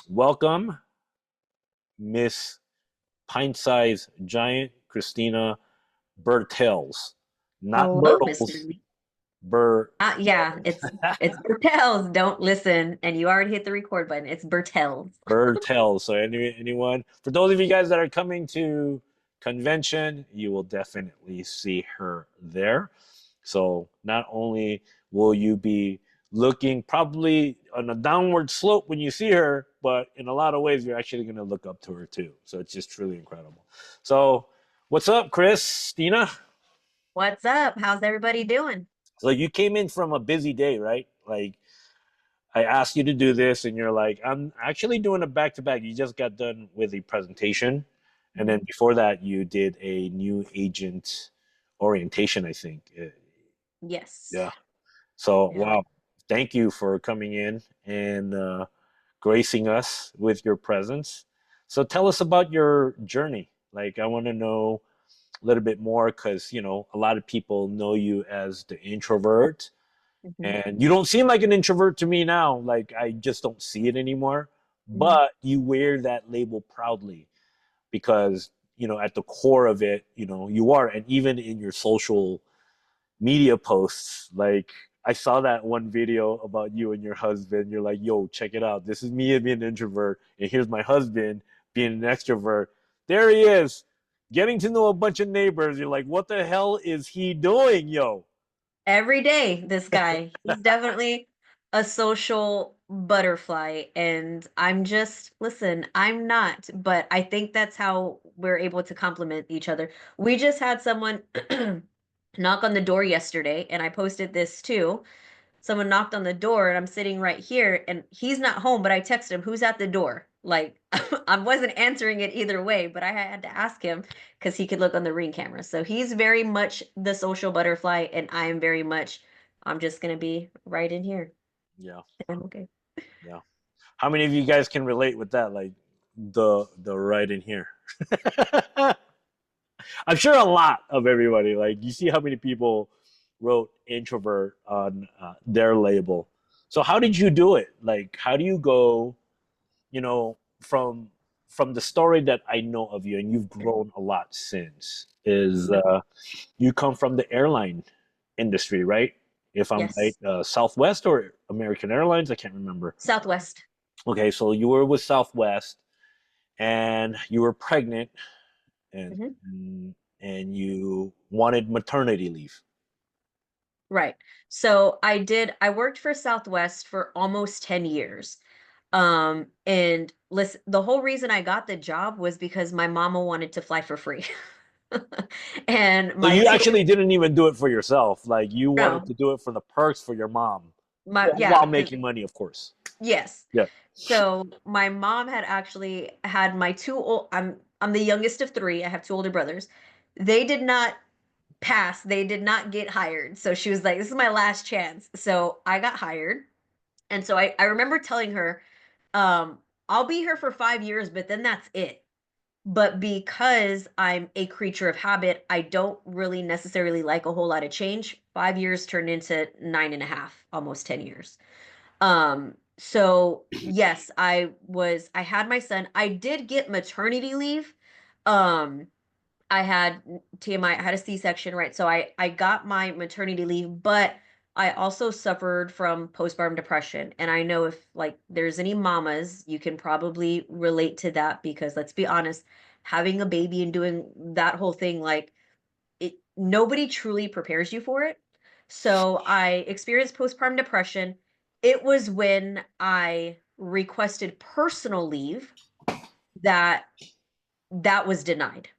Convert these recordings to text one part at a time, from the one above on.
Welcome, Miss Pint-Sized Giant Kristina Bertels. Not Hello, Mr. Bertles, Lee. Ber Yeah, it's Bertels. Don't listen, and you already hit the record button. It's Bertels. Bertels. So anyone, for those of you guys that are coming to convention, you will definitely see her there. So not only will you be looking probably on a downward slope when you see her, but in a lot of ways you're actually going to look up to her too. So it's just truly incredible. So what's up, Chris, Tina? What's up? How's everybody doing? So you came in from a busy day, right? Like I asked you to do this, and you're like, I'm actually doing a back to back. You just got done with a presentation, and then Mhm. before that, you did a new agent orientation, I think. Yes. Yeah. So, Yeah. wow. Thank you for coming in and gracing us with your presence. So, tell us about your journey. Like, I want to know a little bit more because, a lot of people know you as the introvert hmm and you don't seem like an introvert to me now. Like I just don't see it anymore. hmm But you wear that label proudly because, at the core of it, you are. And even in your social media posts, like I saw that one video about you and your husband. You're like, yo, check it out. This is me being an introvert, and here's my husband being an extrovert. There he is, getting to know a bunch of neighbors. You're like, what the hell is he doing, yo? Every day, this guy, he's definitely a social butterfly. And listen, I'm not, but I think that's how we're able to complement each other. We just had someone knock on the door yesterday, and I posted this too. Someone knocked on the door and I'm sitting right here and he's not home, but I texted him, "Who's at the door?" Like I wasn't answering it either way, but I had to ask him because he could look on the ring camera. So he's very much the social butterfly, and I am very much, I'm just gonna be right in here. Yeah, I'm okay. yeah. How many of you guys can relate with that? Like the right in here. I'm sure a lot of everybody. Like you see how many people wrote introvert on their label. So how did you do it? Like how do you go? From the story that I know of you, and you've grown a lot since. Is Mhm. you come from the airline industry, right? If I'm right, Yes. Southwest or American Airlines, I can't remember. Southwest. Okay, so you were with Southwest and you were pregnant and Mhm. and you wanted maternity leave. Right. So I worked for Southwest for almost 10 years. And listen, the whole reason I got the job was because my mama wanted to fly for free. And So my you two actually didn't even do it for yourself. Like you wanted no, to do it for the perks for your mom, my while yeah, because making money, of course. yes. Yeah. So my mom had actually had my two old I'm the youngest of three. I have two older brothers. They did not pass. They did not get hired. So she was like, "This is my last chance." So I got hired. And so I remember telling her, I'll be here for 5 years, but then that's it. But because I'm a creature of habit, I don't really necessarily like a whole lot of change. 5 years turned into nine and a half, almost 10 years. So yes, I had my son. I did get maternity leave. Um, I had TMI, I had a C-section, right? So I got my maternity leave, but I also suffered from postpartum depression. And I know if like there's any mamas, you can probably relate to that because let's be honest, having a baby and doing that whole thing, like nobody truly prepares you for it. So I experienced postpartum depression. It was when I requested personal leave that that was denied.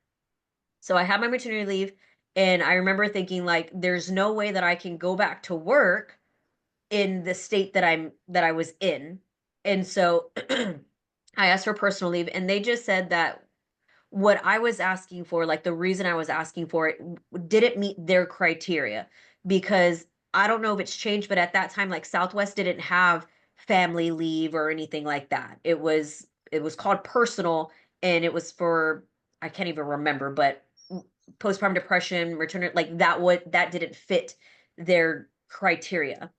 So I had my maternity leave, and I remember thinking like there's no way that I can go back to work in the state that I was in. And so I asked for personal leave, and they just said that what I was asking for, like the reason I was asking for it didn't meet their criteria, because I don't know if it's changed, but at that time like Southwest didn't have family leave or anything like that. It was called personal, and it was for, I can't even remember, but postpartum depression, return, like that didn't fit their criteria.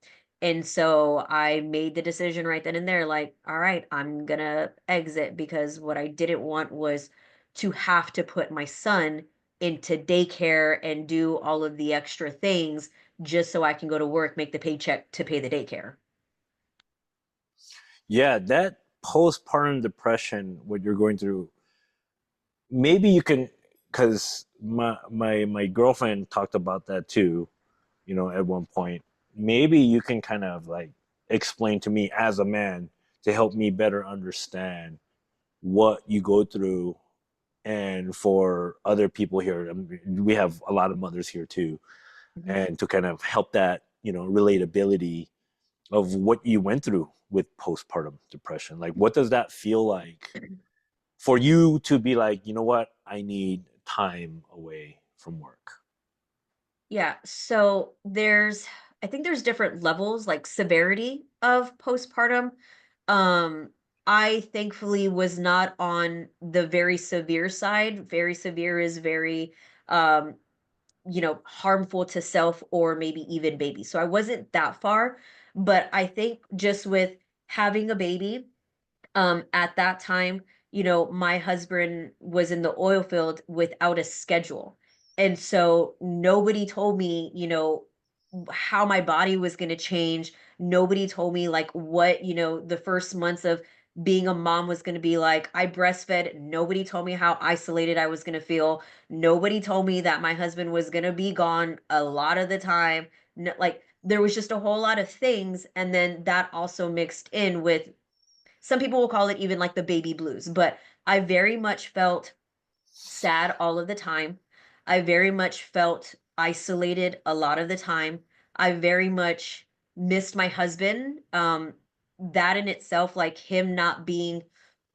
And so I made the decision right then and there, like, all right, I'm gonna exit because what I didn't want was to have to put my son into daycare and do all of the extra things just so I can go to work, make the paycheck to pay the daycare. Yeah, that postpartum depression, what you're going through, maybe you can, because my girlfriend talked about that too, at one point. Maybe you can kind of like explain to me as a man to help me better understand what you go through, and for other people here, I mean, we have a lot of mothers here too, Mhm. and to kind of help that, relatability of what you went through with postpartum depression. Like, what does that feel like for you to be like, you know what, I need time away from work? Yeah, so I think there's different levels, like severity of postpartum. Um, I thankfully was not on the very severe side. Very severe is very, um, harmful to self or maybe even baby. So I wasn't that far, but I think just with having a baby, at that time, my husband was in the oil field without a schedule. And so nobody told me, how my body was going to change. Nobody told me like what, the first months of being a mom was going to be like. I breastfed. Nobody told me how isolated I was going to feel. Nobody told me that my husband was going to be gone a lot of the time. No, like there was just a whole lot of things. And then that also mixed in with some people will call it even like the baby blues, but I very much felt sad all of the time. I very much felt isolated a lot of the time. I very much missed my husband. That in itself, like him not being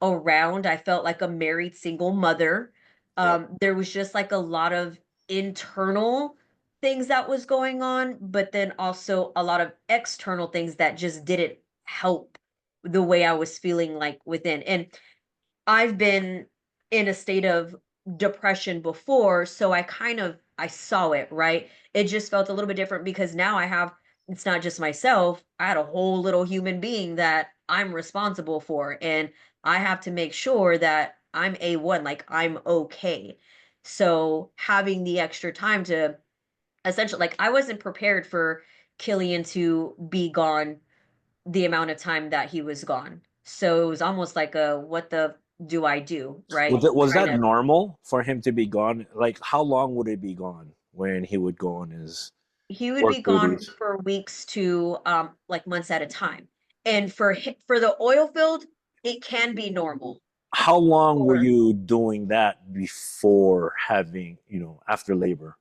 around, I felt like a married single mother. Yep. There was just like a lot of internal things that was going on, but then also a lot of external things that just didn't help the way I was feeling like within. And I've been in a state of depression before, so I saw it, right? It just felt a little bit different because now it's not just myself. I had a whole little human being that I'm responsible for, and I have to make sure that I'm A1, like I'm okay. So having the extra time to essentially, like, I wasn't prepared for Killian to be gone the amount of time that he was gone. So it was almost like a what the do I do, right? Was Trying that to normal for him to be gone? Like, how long would it be gone when he would go on his He would work be gone duties? for weeks to like months at a time. And for the oil field, it can be normal. How long were Or you doing that before having, after labor?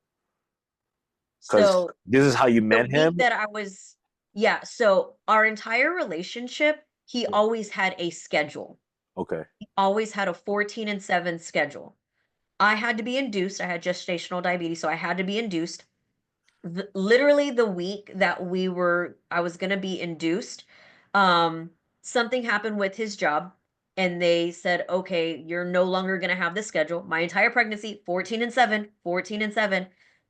Because so this is how you the met week him. that I was yeah, so our entire relationship, he Yeah. always had a schedule. Okay. He always had a 14 and 7 schedule. I had to be induced. I had gestational diabetes, so I had to be induced. Literally the week that I was going to be induced, um something happened with his job and they said, "Okay, you're no longer going to have this schedule." My entire pregnancy, 14 and 7, 14 and 7.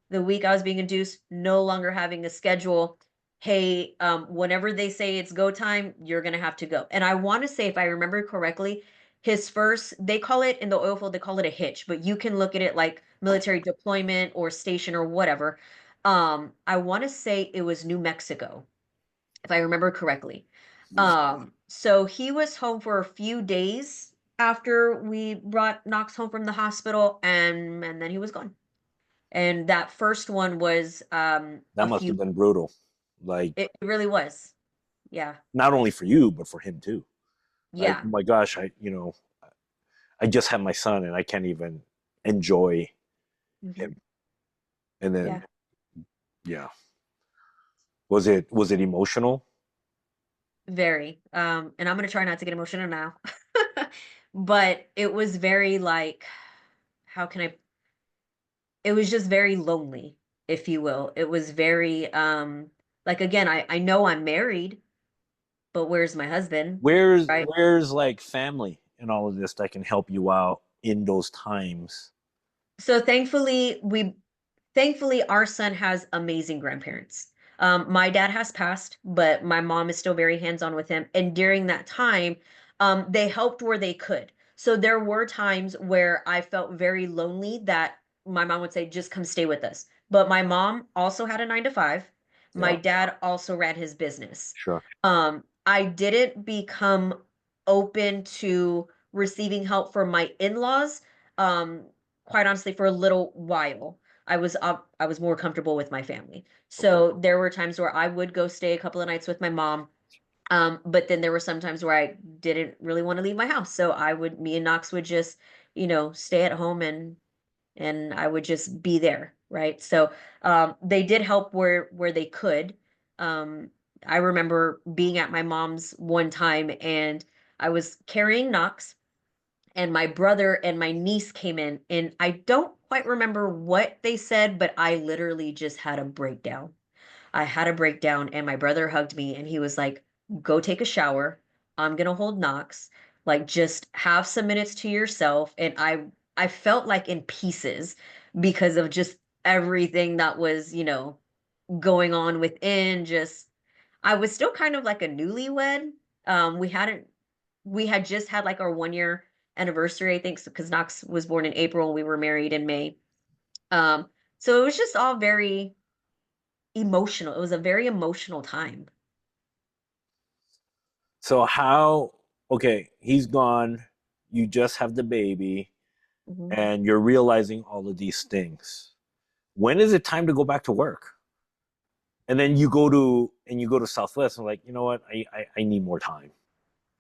The week I was being induced, no longer having a schedule. Hey, whenever they say it's go time, you're going to have to go. And I want to say, if I remember correctly, his first, they call it in the oil field, they call it a hitch, but you can look at it like military deployment or station or whatever. I wanna say it was New Mexico, if I remember correctly. So he was home for a few days after we brought Knox home from the hospital, and then he was gone. And that first one was, That a must few have been brutal. Like, it really was. Yeah. not only for you, but for him too. Like, Yeah. oh my gosh, I just had my son and I can't even enjoy Mhm. him. And then, Yeah. yeah, was it emotional? Very. And I'm gonna try not to get emotional now. But it was very, like, how can I it was just very lonely, if you will. It was very, like, again, I know I'm married, but where's my husband, Where's right? where's like family and all of this that can help you out in those times? So thankfully our son has amazing grandparents. My dad has passed, but my mom is still very hands-on with him. And during that time, they helped where they could. So there were times where I felt very lonely that my mom would say, just come stay with us. But my mom also had a 9 to 5. My Yeah, dad also ran his business. sure. I didn't become open to receiving help from my in-laws, um, quite honestly, for a little while. I was more comfortable with my family. Okay. So there were times where I would go stay a couple of nights with my mom. But then there were some times where I didn't really want to leave my house. So me and Knox would just, stay at home and I would just be there, right? So they did help where they could. Um, I remember being at my mom's one time and I was carrying Knox and my brother and my niece came in and I don't quite remember what they said, but I literally just had a breakdown. I had a breakdown and my brother hugged me and he was like, "Go take a shower. I'm gonna hold Knox. Like just have some minutes to yourself." And I felt like in pieces because of just everything that was, going on within just I was still kind of like a newlywed. We hadn't we had just had like our 1 year anniversary, I think, because Knox was born in April and we were married in May. Um, so it was just all very emotional. It was a very emotional time. So how? Okay, he's gone. You just have the baby, Mhm. and you're realizing all of these things. When is it time to go back to work? And then you go to Southwest and like, you know what? I need more time.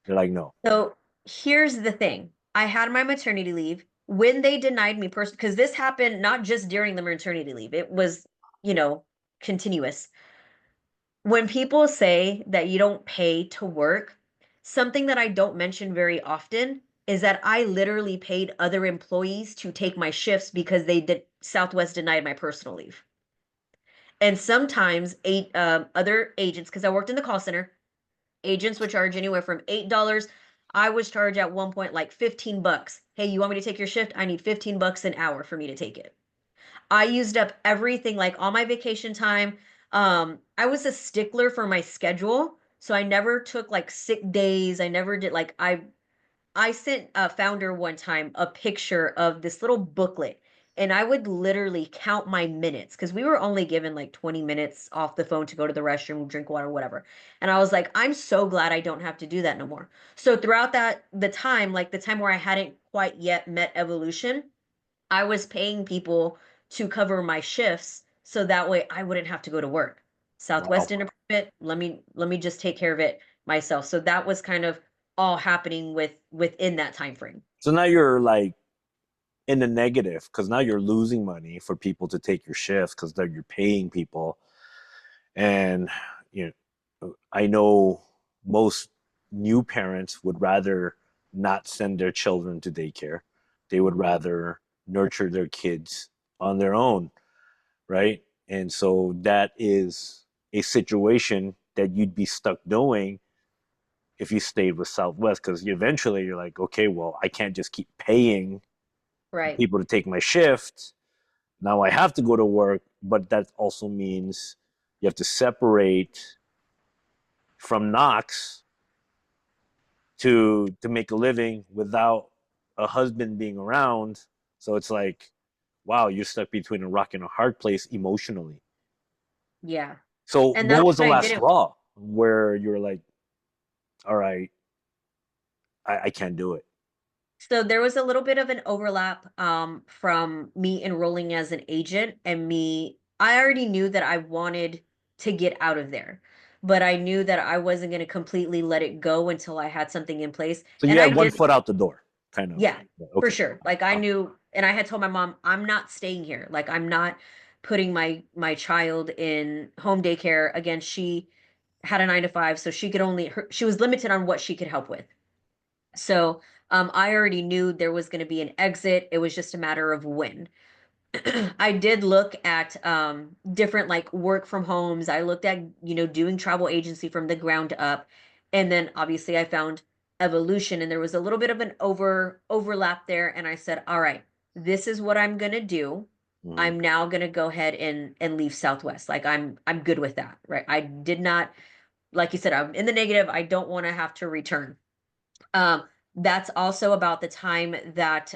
They're like, no. So here's the thing. I had my maternity leave when they denied me because this happened not just during the maternity leave. It was, you know, continuous. When people say that you don't pay to work, something that I don't mention very often is that I literally paid other employees to take my shifts because they did Southwest denied my personal leave. And sometimes other agents, because I worked in the call center, agents would charge anywhere from $8. I was charged at one point like $15. Hey, you want me to take your shift? I need $15 an hour for me to take it. I used up everything, like all my vacation time. I was a stickler for my schedule, so I never took like sick days. I never did like I sent a founder one time a picture of this little booklet, and I would literally count my minutes because we were only given like 20 minutes off the phone to go to the restroom, drink water, whatever. And I was like, I'm so glad I don't have to do that no more. So throughout the time, like the time where I hadn't quite yet met evolution, I was paying people to cover my shifts so that way I wouldn't have to go to work. Southwest Wow. didn't approve it. Let me just take care of it myself. So that was kind of all happening within that time frame. So now you're like in the negative because now you're losing money for people to take your shifts because you're paying people. And you I know most new parents would rather not send their children to daycare. They would Mhm. rather nurture their kids on their own, right? And so that is a situation that you'd be stuck doing if you stayed with Southwest because eventually you're like, okay, well, I can't just keep paying Right. people to take my shift. Now I have to go to work, but that also means you have to separate from Knox to make a living without a husband being around. So it's like, wow, you're stuck between a rock and a hard place emotionally. Yeah. So And what that's was the what I last didn't. straw where you're like, all right, I can't do it? So there was a little bit of an overlap from me enrolling as an agent and me. I already knew that I wanted to get out of there, but I knew that I wasn't going to completely let it go until I had something in place. So And you I had one did. foot out the door, kind of. Yeah, for Okay. sure. Like I knew, and I had told my mom, I'm not staying here. Like I'm not putting my child in home daycare. Again, she had a 9 to 5, so she was limited on what she could help with. So I already knew there was going to be an exit. It was just a matter of when. I did look at different like work from homes. I looked at, doing travel agency from the ground up. And then obviously I found evolution and there was a little bit of an overlap there. And I said, all right, this is what I'm gonna do. Hmm. I'm now gonna go ahead and leave Southwest. Like I'm good with that, right? I did not, like you said, I'm in the negative. I don't want to have to return. Um, that's also about the time that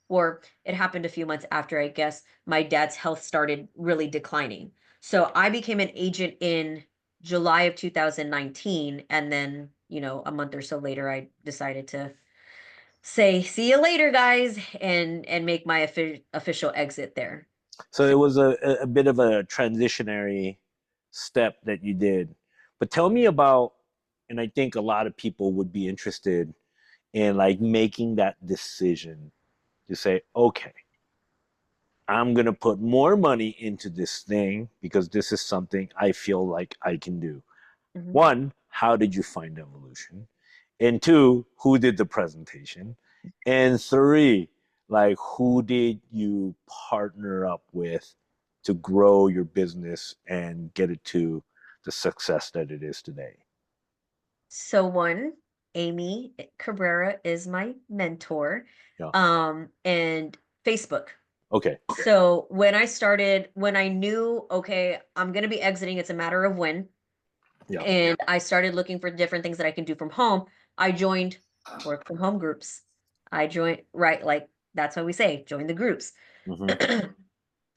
or it happened a few months after, I guess, my dad's health started really declining. So I became an agent in July of 2019. And then, a month or so later, I decided to say, see you later, guys, and make my official exit there. So it was a bit of a transitionary step that you did. But tell me about, and I think a lot of people would be interested in like making that decision to say, okay, I'm going to put more money into this thing because this is something I feel like I can do. Mhm. One, how did you find evolution? And two, who did the presentation? And three, like who did you partner up with to grow your business and get it to the success that it is today? So one, Amy Cabrera is my mentor, Yeah. and Facebook. Okay. So when I knew, okay, I'm gonna be exiting, it's a matter of when, Yeah. and I started looking for different things that I can do from home, I joined work from home groups. I joined, right, like that's what we say, join the groups. Mm-hmm.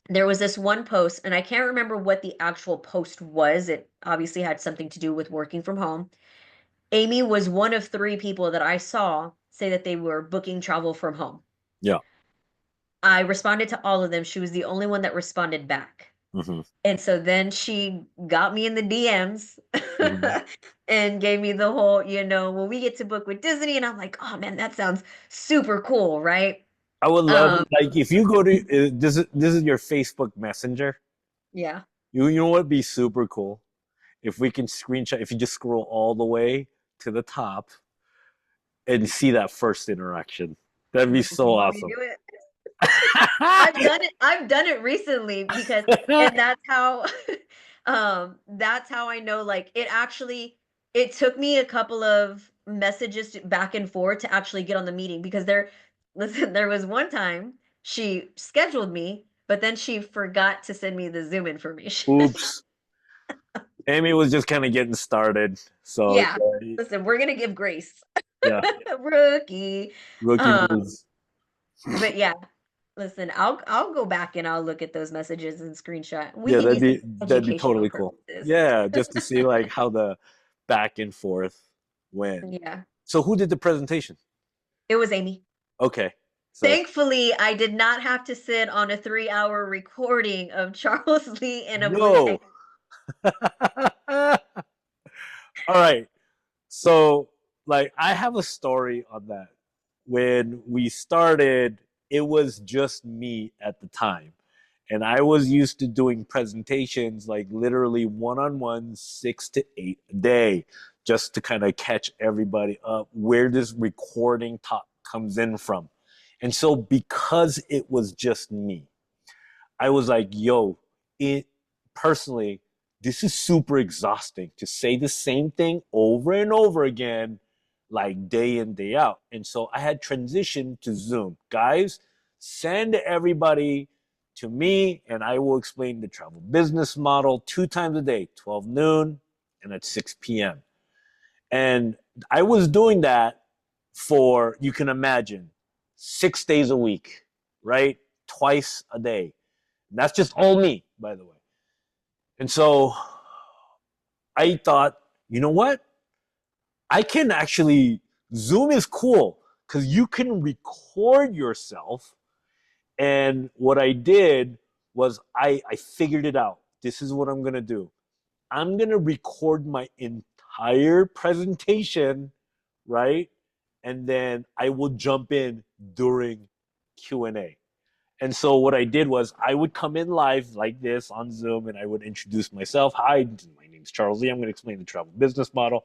There was this one post, and I can't remember what the actual post was. It obviously had something to do with working from home. Amy was one of three people that I saw say that they were booking travel from home. Yeah. I responded to all of them. She was the only one that responded back. Mm-hmm. And so then she got me in the DMs Mm-hmm. and gave me the whole, well, we get to book with Disney. And I'm like, oh man, that sounds super cool, right? I would love Um, like if you go to this is your Facebook Messenger. yeah. You know what would be super cool if we can screenshot if you just scroll all the way to the top and see that first interaction. That'd be Do so you want me to awesome. do it? I've done it recently because and that's how I know, like, it took me a couple of messages back and forth to actually get on the meeting because listen, there was one time she scheduled me, but then she forgot to send me the Zoom information. Oops. Amy was just kind of getting started. So Yeah. Listen, we're gonna give grace. yeah, Rookie. rookie Um, moves. but yeah, listen, I'll go back and I'll look at those messages and screenshot. We Yeah, can use it for that'd be educational totally cool. purposes. Yeah, just to see like how the back and forth went. Yeah. So who did the presentation? It was Amy. Okay. So Thankfully, I did not have to sit on a 3-hour recording of Charles Lee in a blue no. tank. All right. So, like, I have a story on that. When we started, it was just me at the time. And I was used to doing presentations like literally one on one, 6 to 8 a day, just to kind of catch everybody up where this recording talk comes in from. And so, because it was just me, I was like, yo, it personally, this is super exhausting to say the same thing over and over again, like day in, day out. And so I had transitioned to Zoom. Guys, send everybody to me and I will explain the travel business model 2 times a day, 12 noon and at 6 p.m. And I was doing that for, you can imagine, 6 days a week, right? Twice a day. And that's just all me, by the way. And so I thought, you know what? I can actually, Zoom is cool because you can record yourself. And what I did was I figured it out. This is what I'm going to do. I'm going to record my entire presentation, right? And then I will jump in during Q&A. And so what I did was I would come in live like this on Zoom and I would introduce myself. Hi, my name is Charles Lee. I'm going to explain the travel business model.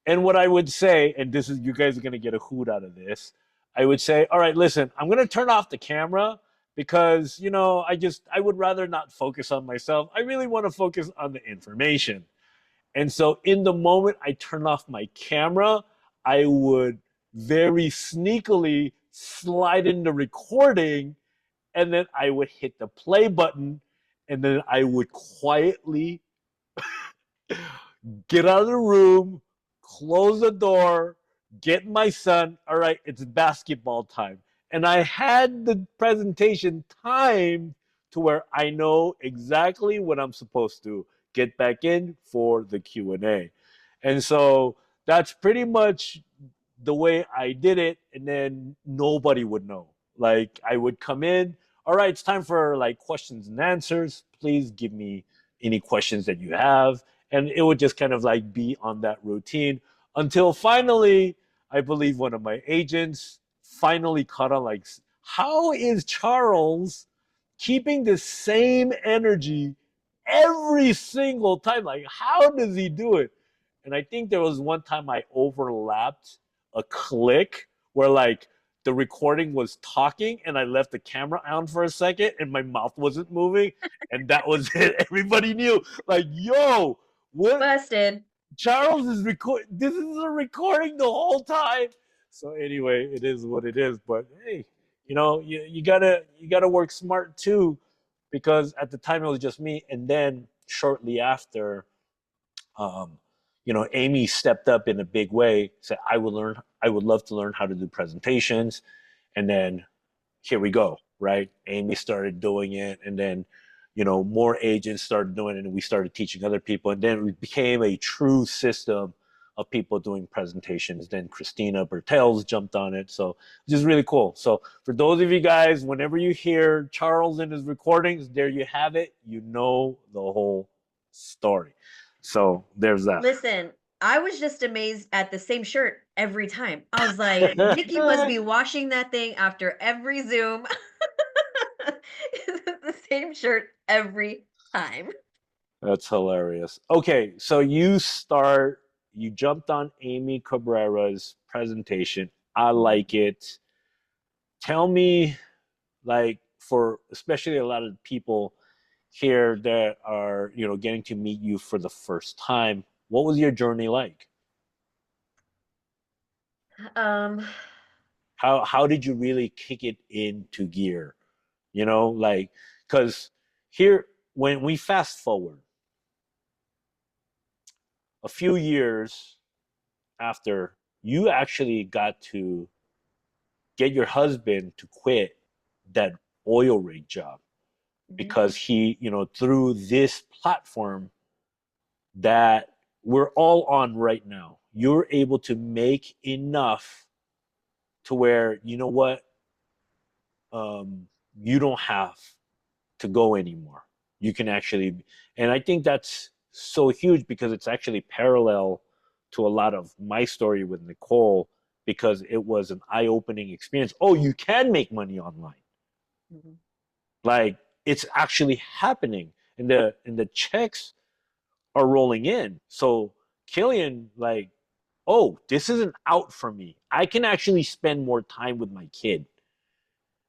And what I would say, and this is, you guys are going to get a hoot out of this. I would say, all right, listen, I'm going to turn off the camera because, I would rather not focus on myself. I really want to focus on the information. And so in the moment I turn off my camera, I would very sneakily slide into recording and then I would hit the play button, and then I would quietly get out of the room, close the door, get my son. All right, it's basketball time. And I had the presentation timed to where I know exactly what I'm supposed to get back in for the Q&A. And so that's pretty much the way I did it, and then nobody would know. Like I would come in, all right, it's time for like questions and answers. Please give me any questions that you have. And it would just kind of like be on that routine until finally, I believe one of my agents finally caught on like, how is Charles keeping the same energy every single time? Like, how does he do it? And I think there was one time I overlapped a click where like the recording was talking and I left the camera on for a second and my mouth wasn't moving, and that was it. Everybody knew, like, yo, what? Busted. Charles is record. This is a recording the whole time. So anyway, it is what it is. But hey, you gotta work smart too, because at the time it was just me, and then shortly after, um, Amy stepped up in a big way. Said, I would love to learn how to do presentations," and then here we go, right? Amy started doing it, and then more agents started doing it, and we started teaching other people, and then it became a true system of people doing presentations. Then Kristina Bertels jumped on it, so which is really cool. So for those of you guys, whenever you hear Charles in his recordings, there you have it. You know the whole story. So there's that. Listen, I was just amazed at the same shirt every time. I was like, Nikki must be washing that thing after every Zoom. The same shirt every time. That's hilarious. Okay, so you jumped on Amy Cabrera's presentation. I Mhm. like it. Tell me, like, for especially a lot of people here that are, getting to meet you for the first time, what was your journey like? Um, How did you really kick it into gear? Like, because here, when we fast forward a few years after you actually got to get your husband to quit that oil rig job, mhm, because he, through this platform that we're all on right now, you're able to make enough to where, you know what, um, you don't have to go anymore. You can actually, and I think that's so huge because it's actually parallel to a lot of my story with Nicole, because it was an eye-opening experience. Oh, you can make money online. mhm. Like, it's actually happening, and the checks are rolling in. So Killian, like, oh, this isn't out for me. I can actually spend more time with my kid.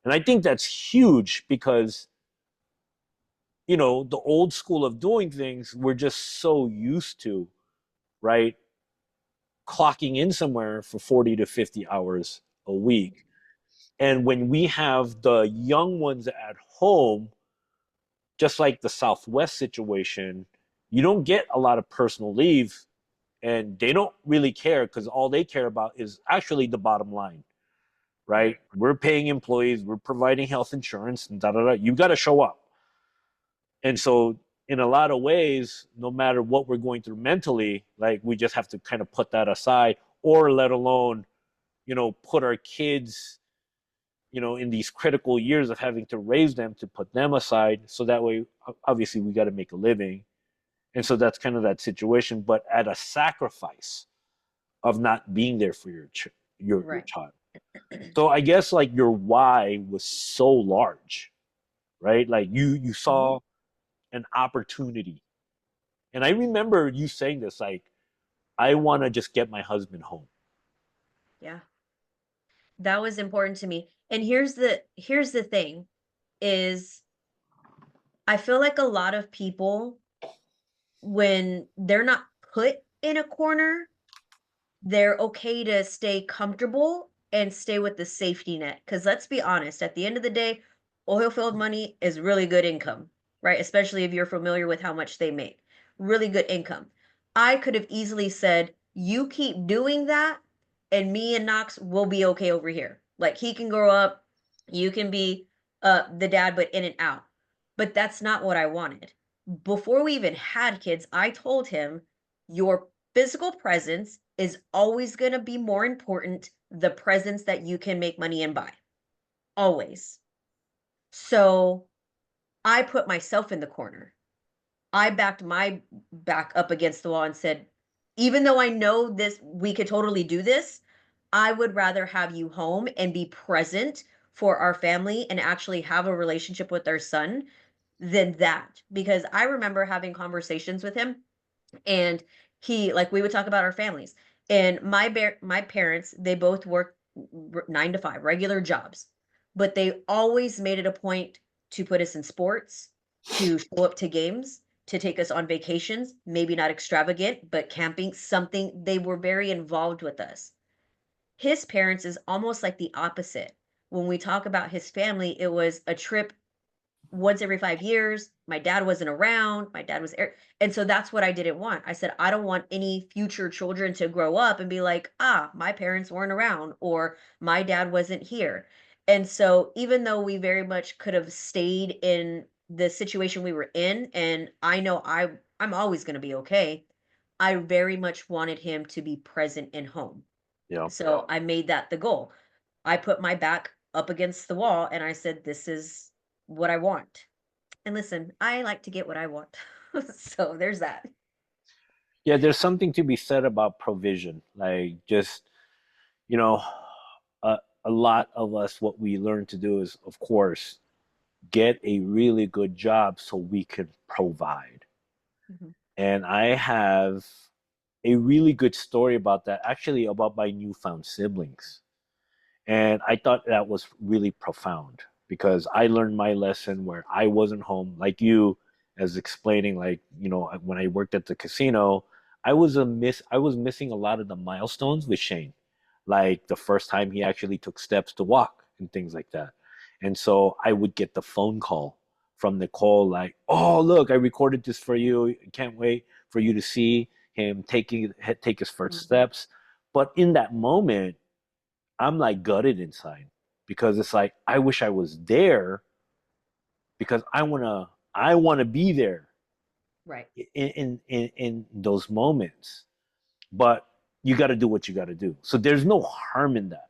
And I think that's huge because, the old school of doing things, we're just so used to, right? Clocking in somewhere for 40 to 50 hours a week. And when we have the young ones at home, just like the Southwest situation, you don't get a lot of personal leave, and they don't really care because all they care about is actually the bottom line, right? Right. We're paying employees, we're providing health insurance, and da da da. You got to show up. And so, in a lot of ways, no matter what we're going through mentally, like we just have to kind of put that aside, or let alone, put our kids, in these critical years of having to raise them, to put them aside. So that way, obviously, we got to make a living. And so that's kind of that situation, but at a sacrifice of not being there for your Right. child. So I guess like your why was so large, right? Like you Mhm. saw an opportunity. And I remember you saying this, like, I want to just get my husband home. Yeah. That was important to me. And here's the thing is I feel like a lot of people when they're not put in a corner, they're okay to stay comfortable and stay with the safety net. Because let's be honest, at the end of the day, Oil field money is really good income, right? Especially if you're familiar with how much they make. Really good income. I could have easily said, you keep doing that, and me and Knox will be okay over here. Like he can grow up, you can be the dad, but in and out. But that's not what I wanted. Before we even had kids, I told him, your physical presence is always going to be more important, the presence that you can make money and buy. Always. So I put myself in the corner. I backed my back up against the wall and said, even though I know this, we could totally do this, I would rather have you home and be present for our family and actually have a relationship with our son than that. Because I remember having conversations with him, and he, like, we would talk about our families, and my parents, they both work 9 to 5 regular jobs, but they always made it a point to put us in sports, to show up to games, to take us on vacations, maybe not extravagant, but camping, something. They were very involved with us. His parents is almost like the opposite. When we talk about his family, it was a trip once every 5 years. My dad wasn't around. My dad was, and so that's what I didn't want. I said, I don't want any future children to grow up and be like, ah, my parents weren't around or my dad wasn't here. And so even though we very much could have stayed in the situation we were in, and I know I'm always going to be okay, I very much wanted him to be present in home. Yeah. So I made that the goal. I put my back up against the wall and I said, this is what I want. And listen, I like to get what I want. So there's that. Yeah, there's something to be said about provision. Like just, you know, a, a lot of us, what we learn to do is, of course, get a really good job so we can provide. Mhm, And I have a really good story about that, actually, about my newfound siblings. And I thought that was really profound because I learned my lesson where I wasn't home, like you, as explaining, like, when I worked at the casino, I was missing a lot of the milestones with Shane, like the first time he actually took steps to walk and things like that. And so I would get the phone call from Nicole, like, oh, look, I recorded this for you. Can't wait for you to see him take his first mhm. steps. But in that moment, I'm like gutted inside because it's like I wish I was there because I wanna be there Right. in those moments. But you got to do what you got to do. So there's no harm in that.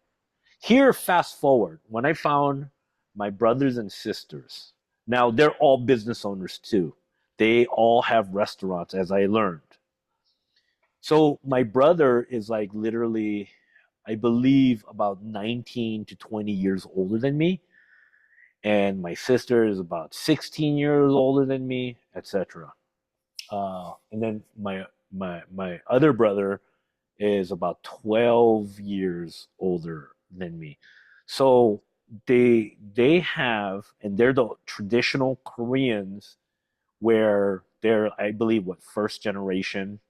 Here, fast forward when I found my brothers and sisters. Now they're all business owners too. They all have restaurants, as I learned. So my brother is like literally, I believe, about 19 to 20 years older than me, and my sister is about 16 years older than me, etc. And then my other brother is about 12 years older than me. So they have, and they're the traditional Koreans where they're, I believe, what, first generation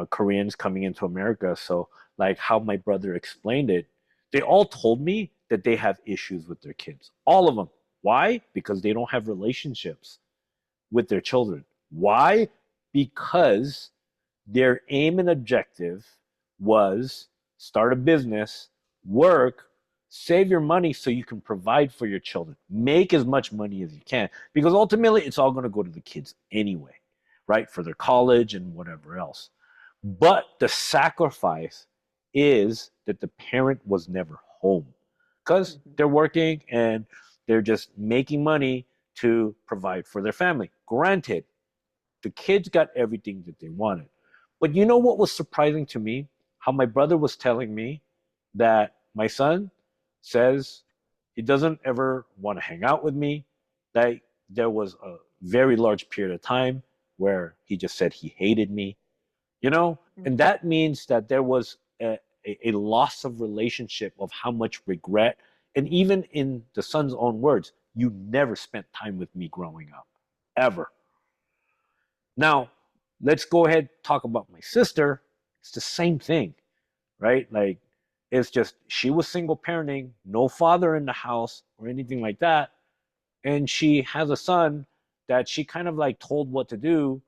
Koreans coming into America. So, like how my brother explained it, they all told me that they have issues with their kids. All of them. Why? Because they don't have relationships with their children. Why? Because their aim and objective was start a business, work, save your money so you can provide for your children. Make as much money as you can because ultimately it's all going to go to the kids anyway, right? For their college and whatever else. But the sacrifice is that the parent was never home because Mhm. they're working and they're just making money to provide for their family. Granted, the kids got everything that they wanted. But you know what was surprising to me? How my brother was telling me that my son says he doesn't ever want to hang out with me. That there was a very large period of time where he just said he hated me, and that means that there was a loss of relationship of how much regret. And even in the son's own words, you never spent time with me growing up, ever. Now, let's go ahead and talk about my sister. It's the same thing, right? Like, it's just she was single parenting, no father in the house or anything like that. and she has a son that she kind of like told what to do,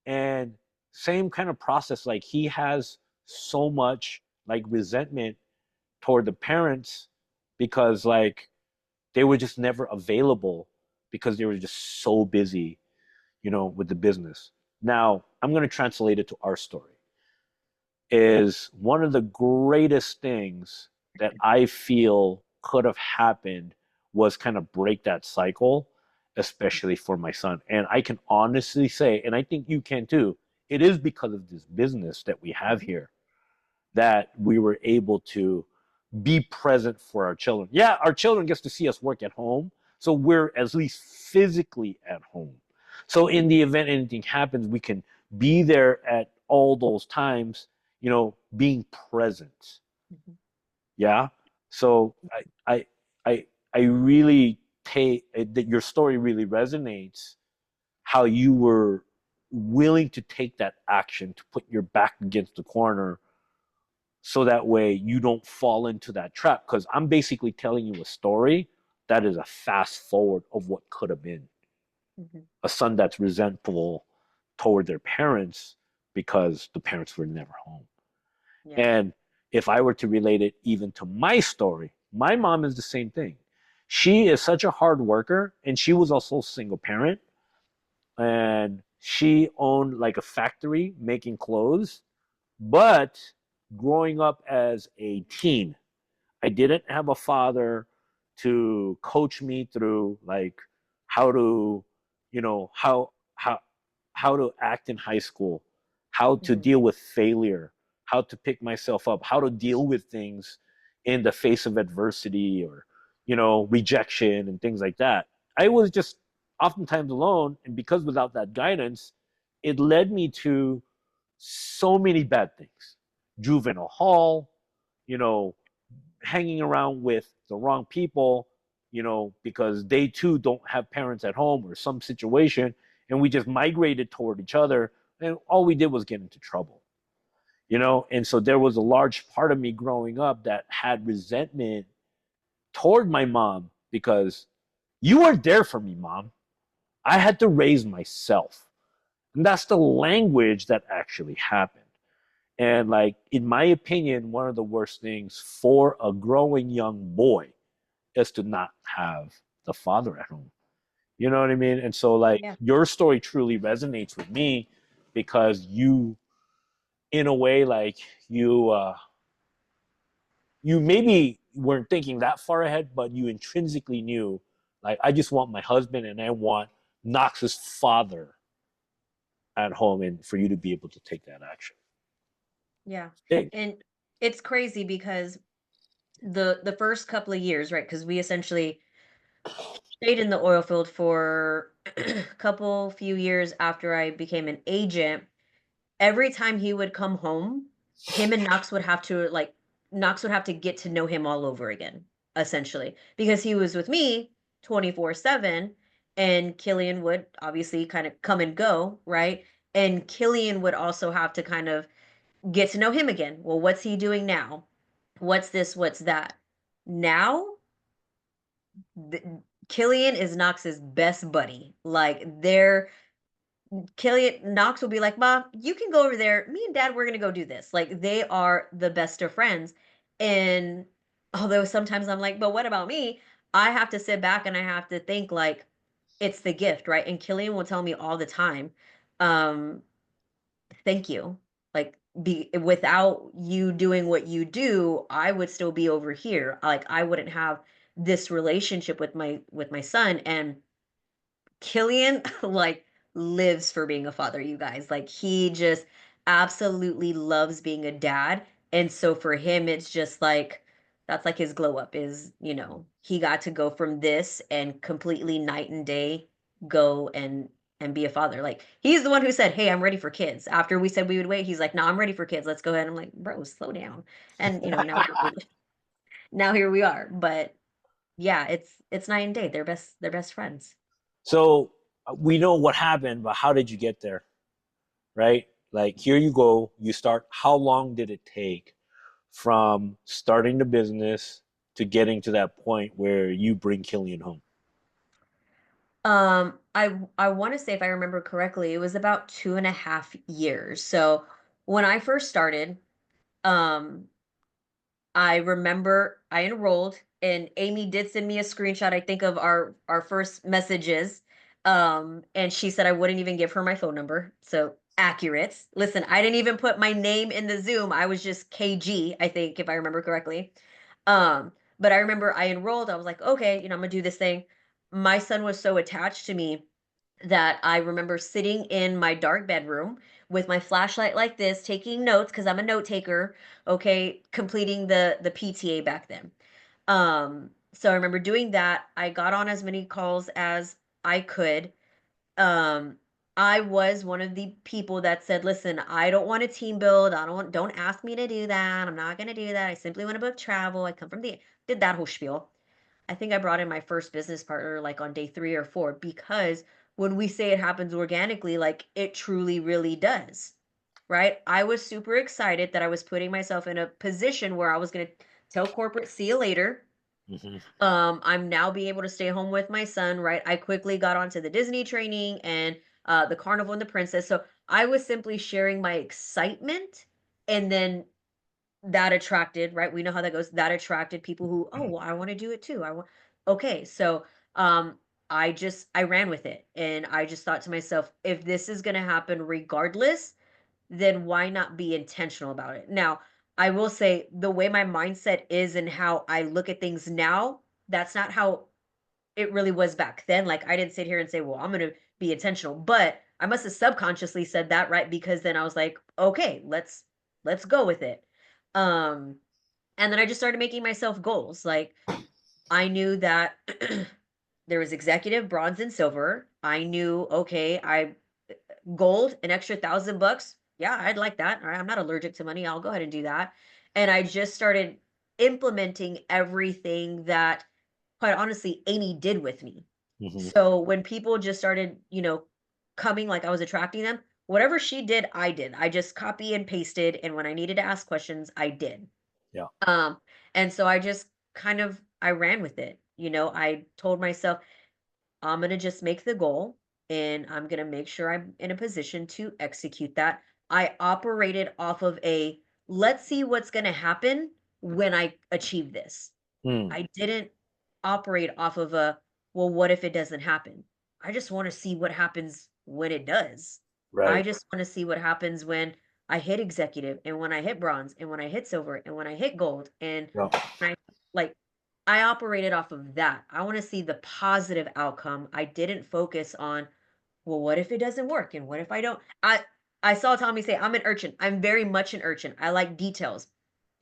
and same kind of process, like he has so much like resentment toward the parents because like they were just never available because they were just so busy, with the business. Now, I'm going to translate it to our story. Is one of the greatest things that I feel could have happened was kind of break that cycle, especially for my son. And I can honestly say, and I think you can too, it is because of this business that we have Mhm. here that we were able to be present for our children. Yeah, our children gets to see us work at home, so we're at least physically at home. So in the event anything happens, we can be there at all those times, being present. Mhm. Yeah. So I I really take that your story really resonates. How you were willing to take that action to put your back against the corner so that way you don't fall into that trap, because I'm basically telling you a story that is a fast forward of what could have been Mhm. a son that's resentful toward their parents because the parents were never home. Yeah. And if I were to relate it even to my story, my mom is the same thing. She is such a hard worker, and she was also a single parent, and she owned like a factory making clothes. But growing up as a teen, I didn't have a father to coach me through like how to, you know, how to act in high school, how to Mhm. deal with failure, how to pick myself up, how to deal with things in the face of adversity or, rejection and things like that. I was just oftentimes alone, and because without that guidance, it led me to so many bad things. Juvenile hall, you know, hanging around with the wrong people, because they too don't have parents at home or some situation, and we just migrated toward each other, and all we did was get into trouble, and so there was a large part of me growing up that had resentment toward my mom because you weren't there for me, mom. I had to raise myself. And that's the language that actually happened. And like in my opinion, one of the worst things for a growing young boy is to not have the father at home. You know what I mean? And so like Yeah. your story truly resonates with me because you, in a way, like you maybe weren't thinking that far ahead, but you intrinsically knew, like, I just want my husband and I want Knox's father at home, and for you to be able to take that action. Yeah. Big. And it's crazy because the first couple of years, right? Because we essentially stayed in the oil field for a couple few years after I became an agent. Every time he would come home, him and Knox would have to get to know him all over again, essentially, because he was with me 24/7, and Killian would obviously kind of come and go, right? And Killian would also have to kind of get to know him again. Well, what's he doing now? What's this? What's that? Now, th- Killian is Knox's best buddy. Like Killian Knox will be like, "Ma, you can go over there. Me and Dad, we're gonna go do this." Like they are the best of friends. And although sometimes I'm like, "But what about me?" I have to sit back and I have to think like it's the gift, right? And Killian will tell me all the time, um, "Thank you." Like be without you doing what you do, I would still be over here. Like I wouldn't have this relationship with my son. And Killian, like, lives for being a father, you guys. Like, he just absolutely loves being a dad. And so for him, it's just like, that's like his glow up is, he got to go from this and completely night and day go and be a father. Like, he's the one who said, "Hey, I'm ready for kids." After we said we would wait, he's like, "No, I'm ready for kids. Let's go ahead." I'm like, "Bro, slow down." And, now here we are. But yeah, it's night and day. They're best friends. So we know what happened, but how did you get there? Right? Like here you go, you start. How long did it take from starting the business to getting to that point where you bring Killian home? I want to say if I remember correctly, it was about 2.5 years. So when I first started, um, I remember I enrolled and Amy did send me a screenshot, I think, of our first messages. And she said I wouldn't even give her my phone number. So accurate. Listen, I didn't even put my name in the Zoom. I was just KG, I think, if I remember correctly. But I remember I enrolled. I was like, okay, I'm gonna do this thing. My son was so attached to me that I remember sitting in my dark bedroom with my flashlight like this, taking notes because I'm a note taker, okay, completing the PTA back then. So I remember doing that. I got on as many calls as I could. Um, I was one of the people that said, "Listen, I don't want a team build. Don't ask me to do that. I'm not going to do that. I simply want to book travel. I come from the did that whole spiel." I think I brought in my first business partner like on day 3 or 4 because when we say it happens organically, like it truly really does. Right? I was super excited that I was putting myself in a position where I was going to tell corporate, "See you later." Hmm. I'm now being able to stay home with my son, right? I quickly got onto the Disney training and the Carnival and the Princess. So I was simply sharing my excitement, and then that attracted, right? We know how that goes. That attracted people who, oh, well, I want to do it too. I want, okay. So um, I ran with it, and I just thought to myself, if this is going to happen regardless, then why not be intentional about it? Now, I will say the way my mindset is and how I look at things now, that's not how it really was back then. Like I didn't sit here and say, "Well, I'm going to be intentional." But I must have subconsciously said that, right? Because then I was like, "Okay, let's go with it." Um and then I just started making myself goals. Like I knew that there was executive, bronze and silver. I knew, okay, I gold, an extra $1,000. Yeah, I'd like that. All right, I'm not allergic to money. I'll go ahead and do that. And I just started implementing everything that, quite honestly, Amy did with me. Hmm. So when people just started, coming, like I was attracting them, whatever she did, I did. I just copy and pasted. And when I needed to ask questions, I did. Yeah. Um, and so I just I ran with it. I told myself, I'm going to just make the goal and I'm going to make sure I'm in a position to execute that. I operated off of a let's see what's going to happen when I achieve this. Mm. I didn't operate off of a, well, what if it doesn't happen? I just want to see what happens when it does. I Right. just want to see what happens when I hit executive and when I hit bronze and when I hit silver and when I hit gold and Yeah. when I like I operated off of that. I want to see the positive outcome. I didn't focus on, well, what if it doesn't work? And what if I don't? I saw Tommy say, I'm an urchin. I'm very much an urchin. I like details.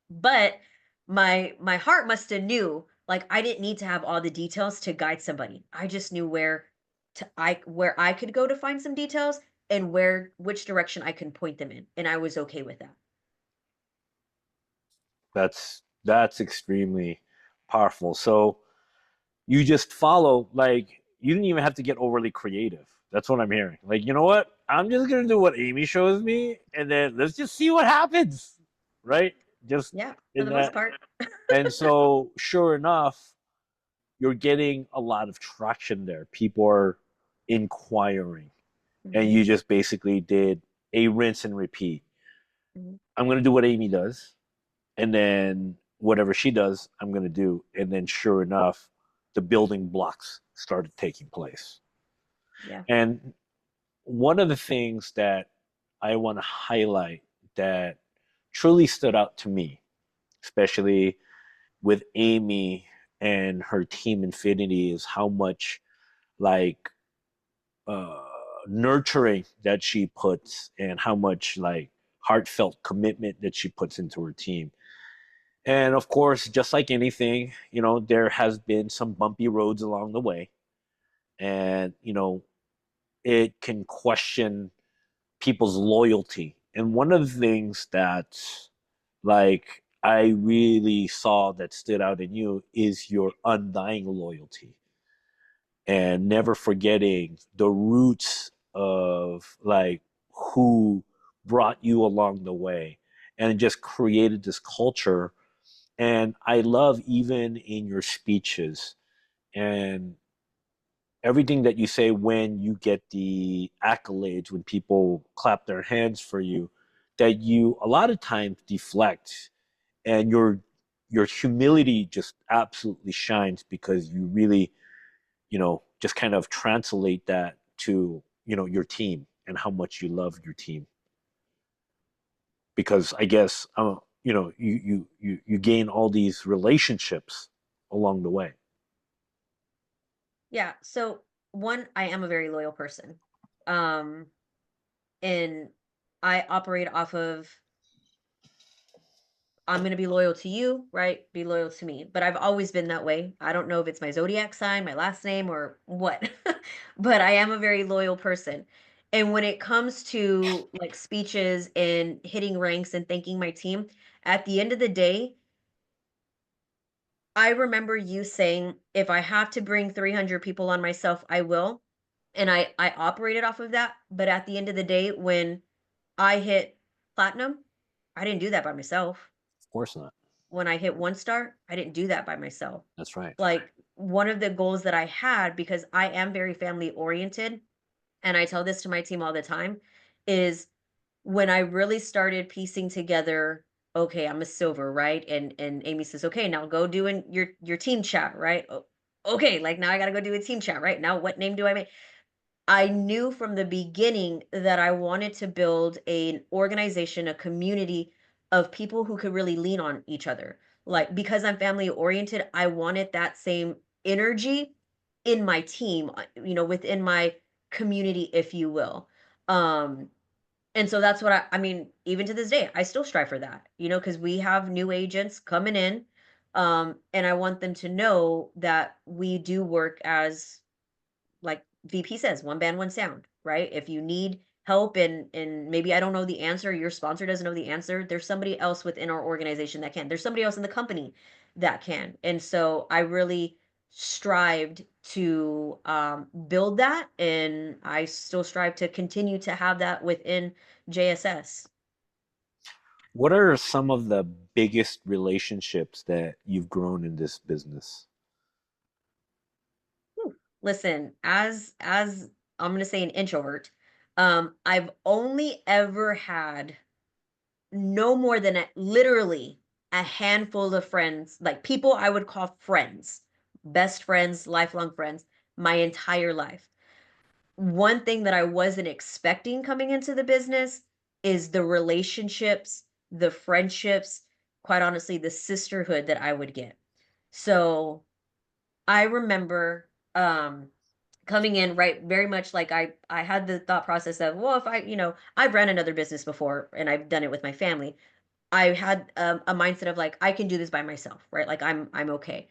But my heart must have knew like I didn't need to have all the details to guide somebody. I just knew where I could go to find some details and which direction I can point them in. And I was okay with that. That's extremely powerful. So you just follow, like, you didn't even have to get overly creative. That's what I'm hearing. Like, you know what? I'm just gonna do what Amy shows me, and then let's just see what happens, right? Just Yeah, for in the most that. part. And so, sure enough, you're getting a lot of traction there. People are inquiring, and Mhm, you just basically did a rinse and repeat. mhm. I'm gonna do what Amy does, and then whatever she does, I'm gonna do, and then sure enough, the building blocks started taking place. Yeah. And one of the things that I want to highlight that truly stood out to me, especially with Amy and her team Infinity, is how much like uh, nurturing that she puts and how much like heartfelt commitment that she puts into her team. And of course, just like anything, there has been some bumpy roads along the way. And, it can question people's loyalty. And one of the things that like I really saw that stood out in you is your undying loyalty and never forgetting the roots of like who brought you along the way and just created this culture. And I love even in your speeches and everything that you say when you get the accolades, when people clap their hands for you, that you a lot of times deflect, and your humility just absolutely shines because you really, just kind of translate that to, your team and how much you love your team. Because I guess, you gain all these relationships along the way. Yeah. So one, I am a very loyal person. Um, and I operate off of I'm going to be loyal to you, right? Be loyal to me. But I've always been that way. I don't know if it's my zodiac sign, my last name, or what, but I am a very loyal person. And when it comes to like speeches and hitting ranks and thanking my team, at the end of the day, I remember you saying, if I have to bring 300 people on myself, I will. And I operated off of that. But at the end of the day, when I hit platinum, I didn't do that by myself. Of course not. When I hit 1 star, I didn't do that by myself. That's right. Like, one of the goals that I had, because I am very family oriented, and I tell this to my team all the time, is when I really started piecing together, okay, I'm a silver, right? And Amy says, okay, now go do your team chat, right? Okay, like now I gotta go do a team chat, right? Now what name do I make? I knew from the beginning that I wanted to build an organization, a community of people who could really lean on each other. Like, because I'm family oriented, I wanted that same energy in my team, within my community, if you will. Um, and so that's what I mean, even to this day, I still strive for that, because we have new agents coming in. And I want them to know that we do work as like VP says, one band, one sound, right? If you need help and maybe I don't know the answer, your sponsor doesn't know the answer, there's somebody else within our organization that can. There's somebody else in the company that can. And so I really strived to build that, and I still strive to continue to have that within JSS. What are some of the biggest relationships that you've grown in this business? Whew. Listen, as I'm gonna say an introvert, I've only ever had no more than literally a handful of friends, like people I would call friends, best friends, lifelong friends, my entire life. One thing that I wasn't expecting coming into the business is the relationships, the friendships, quite honestly, the sisterhood that I would get. So I remember coming in, right, very much like I had the thought process of, well, if I've ran another business before and I've done it with my family. I had a mindset of like I can do this by myself, right? Like I'm okay.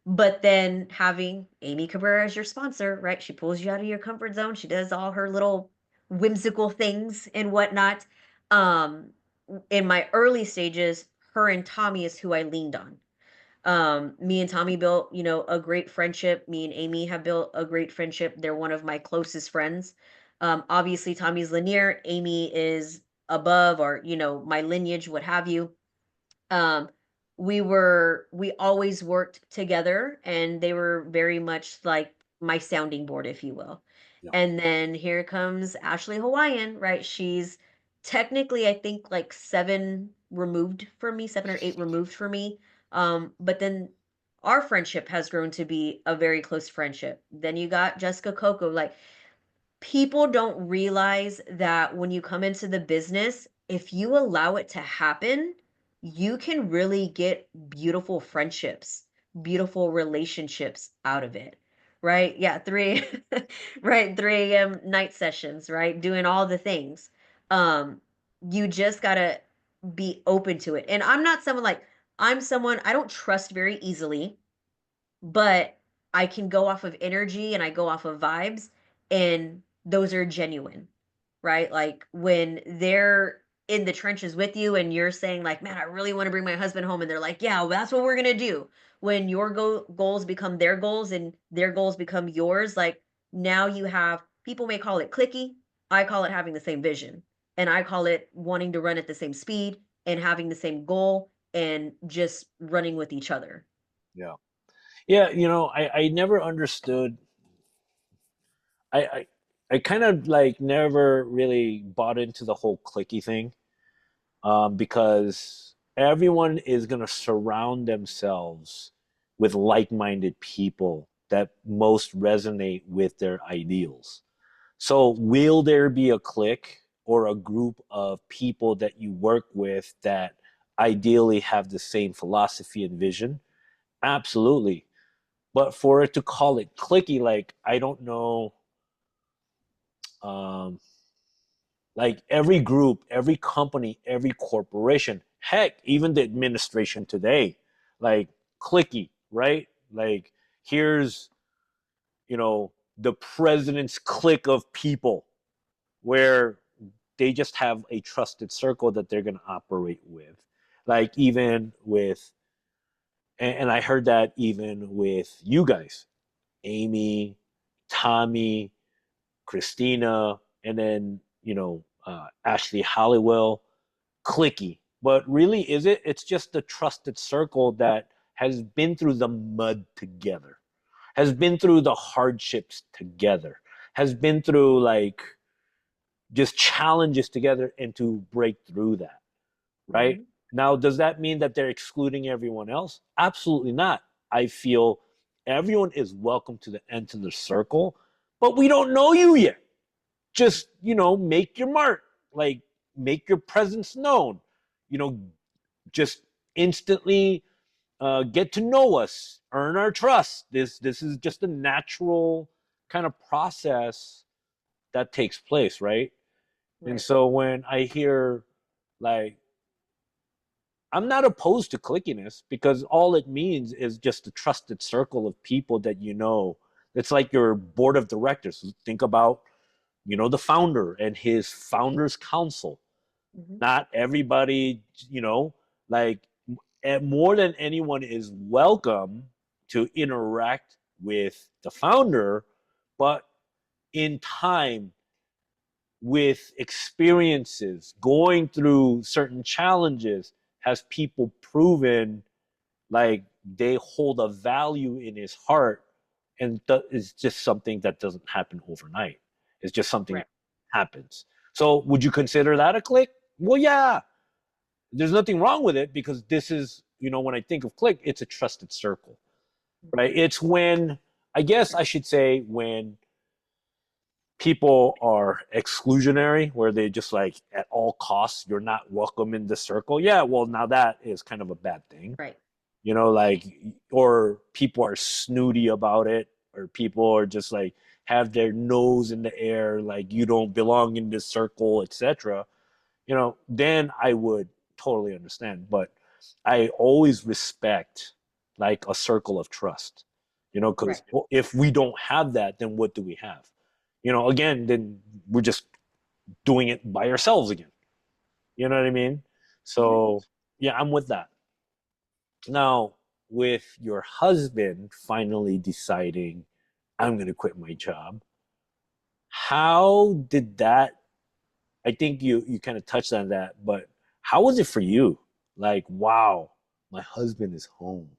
But then having Amy Cabrera as your sponsor, right? She pulls you out of your comfort zone. She does all her little whimsical things and whatnot. Um, in my early stages, her and Tommy is who I leaned on. Me and Tommy built, a great friendship. Me and Amy have built a great friendship. They're one of my closest friends. Obviously, Tommy's linear. Amy is above, or my lineage, what have you. um we always worked together, and they were very much like my sounding board, if you will. Yeah. And then here comes Ashley Hawaiian, right? She's technically, I think, like 7 or 8 removed from me. But then our friendship has grown to be a very close friendship. Then you got Jessica Coco. Like, people don't realize that when you come into the business, if you allow it to happen, you can really get beautiful friendships, beautiful relationships out of it. Right? Yeah, three right, 3 a.m. night sessions, right? Doing all the things. Um, you just gotta be open to it. And I'm someone I don't trust very easily, but I can go off of energy and I go off of vibes, and those are genuine, right? Like when they're in the trenches with you and you're saying like, "Man, I really want to bring my husband home." And they're like, "Yeah, well, that's what we're going to do." When your goals become their goals and their goals become yours, like now you have people may call it clicky. I call it having the same vision. And I call it wanting to run at the same speed and having the same goal and just running with each other. Yeah. Yeah, I never understood I I kind of like never really bought into the whole clicky thing, because everyone is going to surround themselves with like-minded people that most resonate with their ideals. So, will there be a clique or a group of people that you work with that ideally have the same philosophy and vision? Absolutely. But for it to call it clicky, like, I don't know, um, like every group, every company, every corporation, heck, even the administration today, like clicky, right? Like, here's, you know, the president's clique of people where they just have a trusted circle that they're going to operate with. Like, even with, and I heard that even with you guys, Amy, Tommy, Kristina, and then, Ashley Halliwell, clicky. But really, is it? It's just a trusted circle that has been through the mud together, has been through the hardships together, has been through like just challenges together and to break through that, right? Hmm. Now, does that mean that they're excluding everyone else? Absolutely not. I feel everyone is welcome to the end of the circle, but we don't know you yet. Just, make your mark, like, make your presence known, you know, just instantly get to know us, earn our trust. This is just a natural kind of process that takes place, right? And Right. so when I hear, like, I'm not opposed to clickiness, because all it means is just a trusted circle of people that you know. It's like your board of directors. Think about, the founder and his founders council. Hmm. Not everybody, like, more than anyone is welcome to interact with the founder, but in time, with experiences, going through certain challenges, has people proven like they hold a value in his heart, and it's just something that doesn't happen overnight. It's just something that Right. happens. So, would you consider that a click? Well, yeah, there's nothing wrong with it, because this is, when I think of click, it's a trusted circle, Hmm. right? It's when, I guess I should say, when people are exclusionary, where they just like, at all costs, you're not welcome in the circle. Yeah, well, now that is kind of a bad thing, Right. like, or people are snooty about it, or people are just like, have their nose in the air, like, you don't belong in this circle, etc. Then I would totally understand. But I always respect, like, a circle of trust, because Right. if we don't have that, then what do we have? Again, then we're just doing it by ourselves again. You know what I mean? Hmm. So, yeah, I'm with that. Now, with your husband finally deciding, I'm going to quit my job, how did that? I think you kind of touched on that, but how was it for you? Like, wow, my husband is home.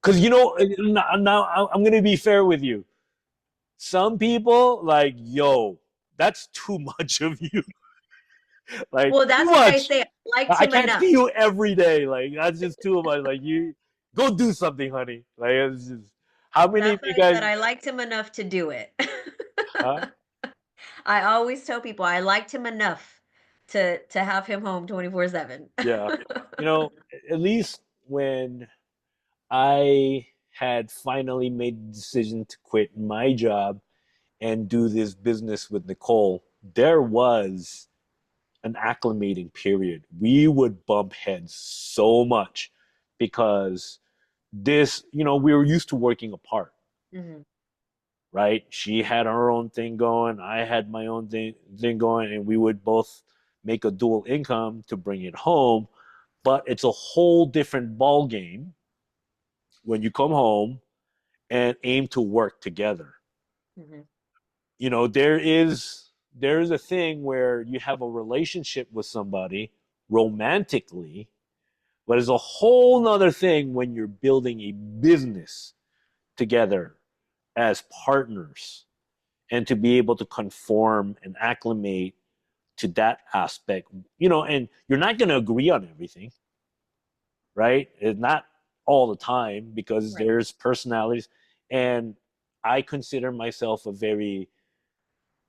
Because, now I'm going to be fair with you. Some people, like, yo, that's too much of you. Like, Well, too that's why I much. say I liked I him can't see enough. you every day. Like, that's just too much. Like, you go do something, honey. Like, it's just, how many of That's why you I guys? said I liked him enough to do it. Huh? I always tell people I liked him enough to have him home 24/7. Yeah. At least when I had finally made the decision to quit my job and do this business with Nicole, there was an acclimating period. We would bump heads so much, because we were used to working apart, Mhm. right? She had her own thing going, I had my own thing going, and we would both make a dual income to bring it home. But it's a whole different ball game when you come home and aim to work together. Mhm. There is a thing where you have a relationship with somebody romantically, but it's a whole nother thing when you're building a business together as partners. and to be able to conform and acclimate to that aspect, and you're not going to agree on everything, right? It's not all the time because Right. there's personalities. And I consider myself a very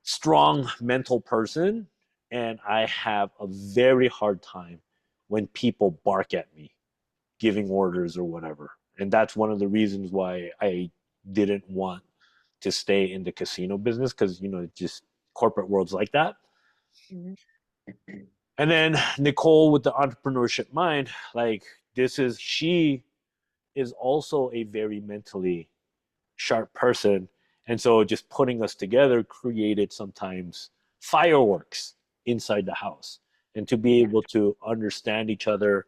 strong mental person, and I have a very hard time when people bark at me giving orders or whatever. And that's one of the reasons why I didn't want to stay in the casino business, because just corporate world's like that. Mhm. And then Nicole with the entrepreneurship mind, like she is also a very mentally sharp person. And so just putting us together created sometimes fireworks inside the house. And to be Yeah. able to understand each other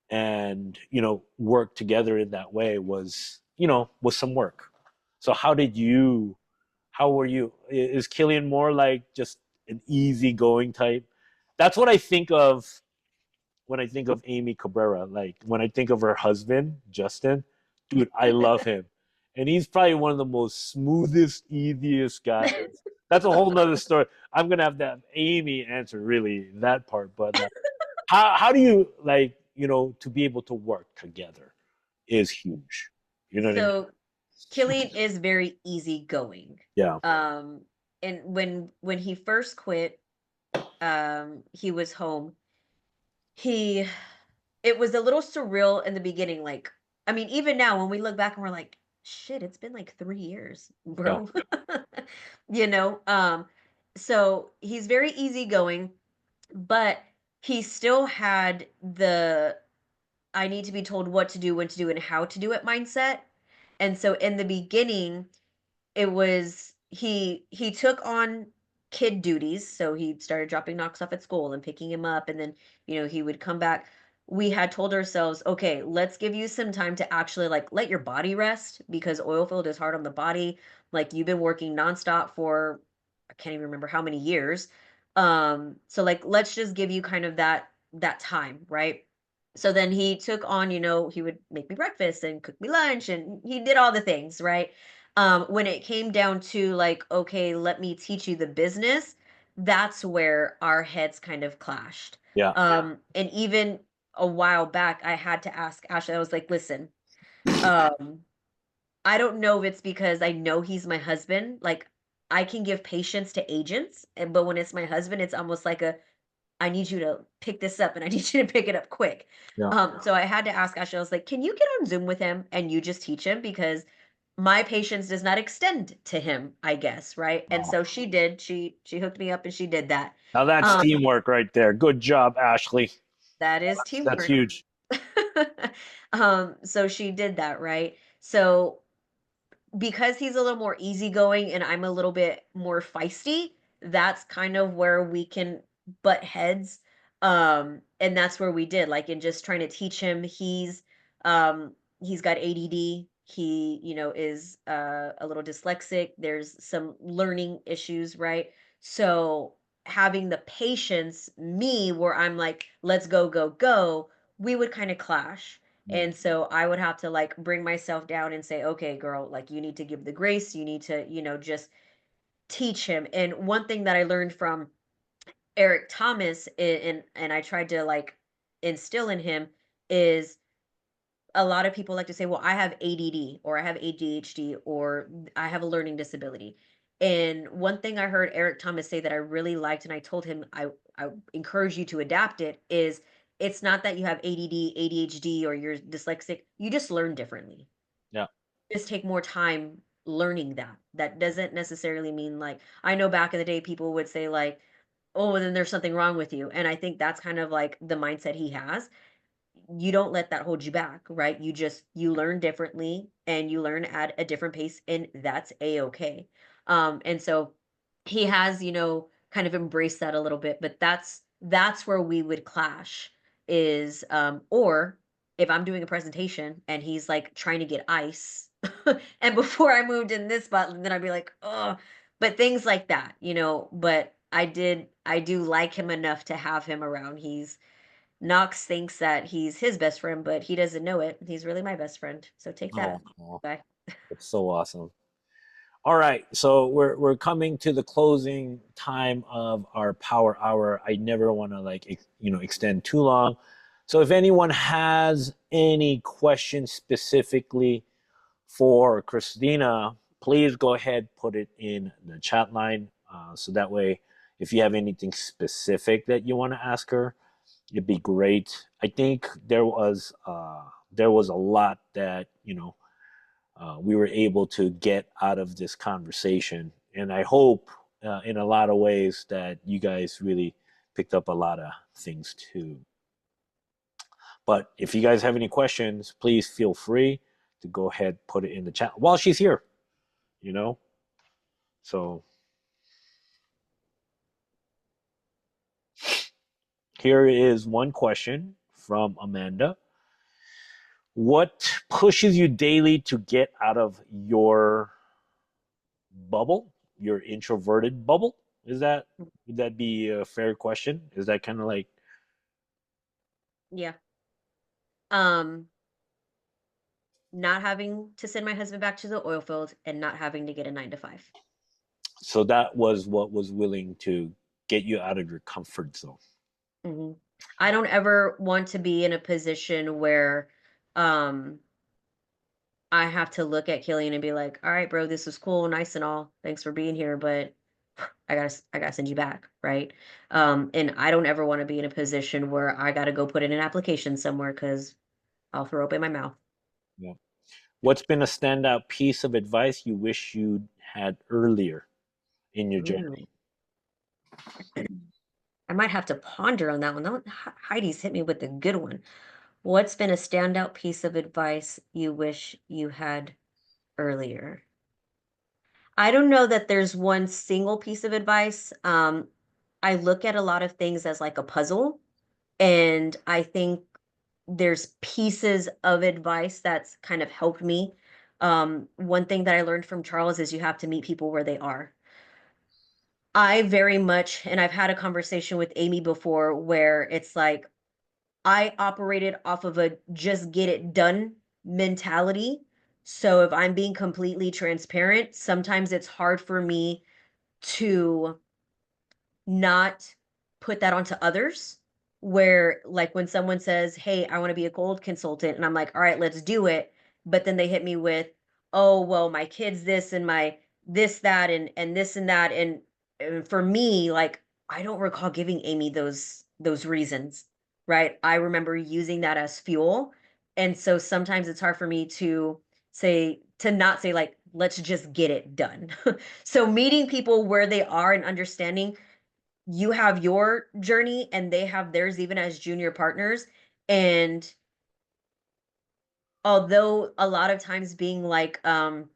and, work together in that way was some work. So how were you? Is Killian more like just an easygoing type? That's what I think of when I think of Amy Cabrera. Like when I think of her husband, Justin, dude, I love him. And he's probably one of the most smoothest, easiest guys. That's a whole nother story. I'm gonna have to have Amy answer really that part. But how do you like, to be able to work together is huge. You know what I mean? So Killian is very easygoing. Yeah. Um, and when he first quit, he was home. He It was a little surreal in the beginning, like, I mean, even now when we look back and we're like, "Shit, it's been like 3 years, Yeah. bro." You know? So he's very easygoing, but he still had the I need to be told what to do, when to do, and how to do it mindset. And so in the beginning, it was he took on kid duties, so he started dropping Knox off at school and picking him up, and then, he would come back. We had told ourselves, "Okay, let's give you some time to actually, like, let your body rest because oil field is hard on the body. Like, you've been working nonstop for I can't even remember how many years. So, like, let's just give you kind of that time, right?" So then he took on, he would make me breakfast and cook me lunch, and he did all the things, right? When it came down to like, okay, let me teach you the business, that's where our heads kind of clashed. Yeah. And even a while back, I had to ask Ashley, I was like, listen, um, I don't know if it's because I know he's my husband. Like, I can give patience to agents, but when it's my husband, it's almost like I need you to pick this up and I need you to pick it up quick. Yeah. So I had to ask Ashley, I was like, can you get on Zoom with him and you just teach him? Because my patience does not extend to him, I guess, right? And Oh. so she did. She hooked me up and she did that. Now that's Um, teamwork right there. Good job, Ashley. that is That's teamwork. huge. So she did that, right? So because he's a little more easygoing and I'm a little bit more feisty, that's kind of where we can butt heads. And that's where we did, like, in just trying to teach him, he's got ADD. He, is a little dyslexic. There's some learning issues, right? So having the patience, me, where I'm like, let's go, go, go, we would kind of clash. Mm. And so I would have to like bring myself down and say, okay, girl, like you need to give the grace. You need to, just teach him. And one thing that I learned from Eric Thomas and I tried to like instill in him is a lot of people like to say, well, I have ADD or I have ADHD or I have a learning disability. And one thing I heard Eric Thomas say that I really liked, and I told him I encourage you to adapt it, is it's not that you have ADD, ADHD, or you're dyslexic. You just learn differently. Yeah. Just take more time learning that. That doesn't necessarily mean like, I know back in the day people would say like, oh, then there's something wrong with you. And I think that's kind of like the mindset he has. You don't let that hold you back, right? You learn differently and you learn at a different pace, and that's a-okay. And so he has, kind of embraced that a little bit, but that's where we would clash is or if I'm doing a presentation and he's like trying to get ice and before I moved in this spot, then I'd be like, oh, but things like that, but I do like him enough to have him around. Knox thinks that he's his best friend, but he doesn't know it. He's really my best friend. So take Oh, that. oh, Bye. that's so awesome. All right, so we're coming to the closing time of our power hour. I never want to like extend too long. So if anyone has any questions specifically for Christina, please go ahead put it in the chat line. So that way, if you have anything specific that you want to ask her, it'd be great. I think there was a lot that we were able to get out of this conversation. And I hope in a lot of ways that you guys really picked up a lot of things too. But if you guys have any questions, please feel free to go ahead put it in the chat while she's here, you know? So here is one question from Amanda. What pushes you daily to get out of your bubble, your introverted bubble? Is that would that be a fair question? Is that kind of like Yeah. Um, Not having to send my husband back to the oil field and not having to get a 9 to 5. so that was what was willing to get you out of your comfort zone? Hmm. I don't ever want to be in a position where um I have to look at Killian and be like, all right, bro, this was cool, nice and all. Thanks for being here, but I gotta send you back, right? And I don't ever want to be in a position where I gotta go put in an application somewhere because I'll throw up in my mouth. Yeah. What's been a standout piece of advice you wish you'd had earlier in your Mm. journey? I might have to ponder on that one. Heidi's hit me with a good one. What's been a standout piece of advice you wish you had earlier? I don't know that there's one single piece of advice. I look at a lot of things as like a puzzle, and I think there's pieces of advice that's kind of helped me. One thing that I learned from Charles is you have to meet people where they are. I very much, and I've had a conversation with Amy before where it's like I operated off of a just get it done mentality. So if I'm being completely transparent, sometimes it's hard for me to not put that onto others. Where, like, when someone says, "Hey, I want to be a gold consultant," and I'm like, "All right, let's do it," but then they hit me with, "Oh, well, my kids this and my this that and this and that," and for me, like, I don't recall giving Amy those reasons, right? I remember using that as fuel, and so sometimes it's hard for me to not say like, "Let's just get it done." So meeting people where they are and understanding you have your journey and they have theirs even as junior partners. And although a lot of times being like a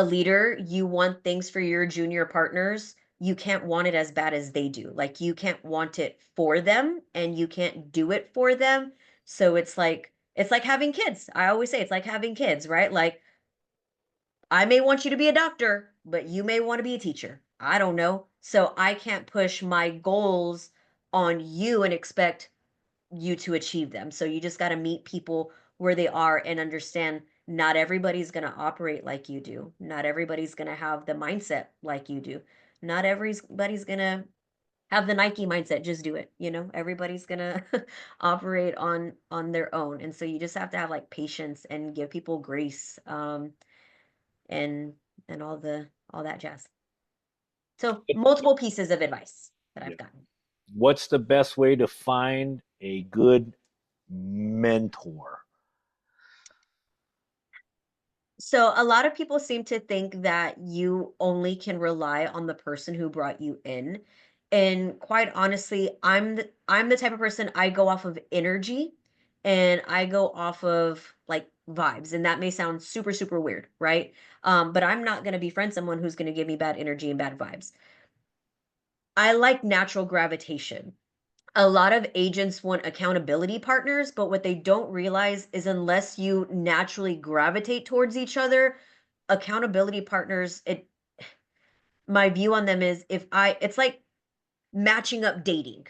leader, you want things for your junior partners, you can't want it as bad as they do. Like you can't want it for them and you can't do it for them. So it's like having kids. I always say it's like having kids, right? Like I may want you to be a doctor, but you may want to be a teacher. I don't know. So I can't push my goals on you and expect you to achieve them. So you just got to meet people where they are and understand not everybody's going to operate like you do. Not everybody's going to have the mindset like you do. Not everybody's going to have the Nike mindset, just do it, Everybody's going to operate on their own. And so you just have to have like patience and give people grace. And all that jazz. So multiple pieces of advice that Yeah. I've gotten. What's the best way to find a good mentor? So a lot of people seem to think that you only can rely on the person who brought you in. And quite honestly, I'm the type of person I go off of energy and I go off of like vibes. And that may sound super, super weird, right? But I'm not going to befriend someone who's going to give me bad energy and bad vibes. I like natural gravitation. A lot of agents want accountability partners, but what they don't realize is unless you naturally gravitate towards each other, accountability partners, my view on them is it's like matching up dating.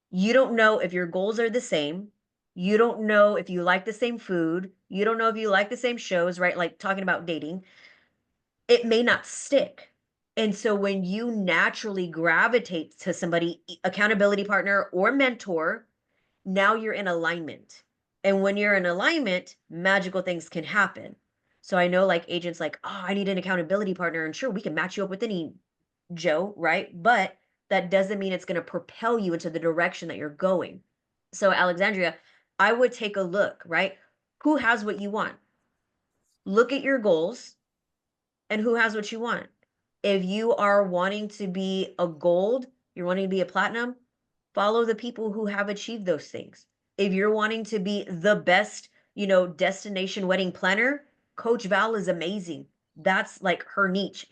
You don't know if your goals are the same. You don't know if you like the same food. You don't know if you like the same shows, right? Like talking about dating. it may not stick. And so when you naturally gravitate to somebody, accountability partner or mentor, now you're in alignment. And when you're in alignment, magical things can happen. So I know like agents like, oh, I need an accountability partner. And sure, we can match you up with any Joe, right? But that doesn't mean it's going to propel you into the direction that you're going. So, Alexandria, I would take a look, right? Who has what you want? Look at your goals and who has what you want. If you are wanting to be a gold, you're wanting to be a platinum, follow the people who have achieved those things. If you're wanting to be the best, destination wedding planner, Coach Val is amazing. That's like her niche.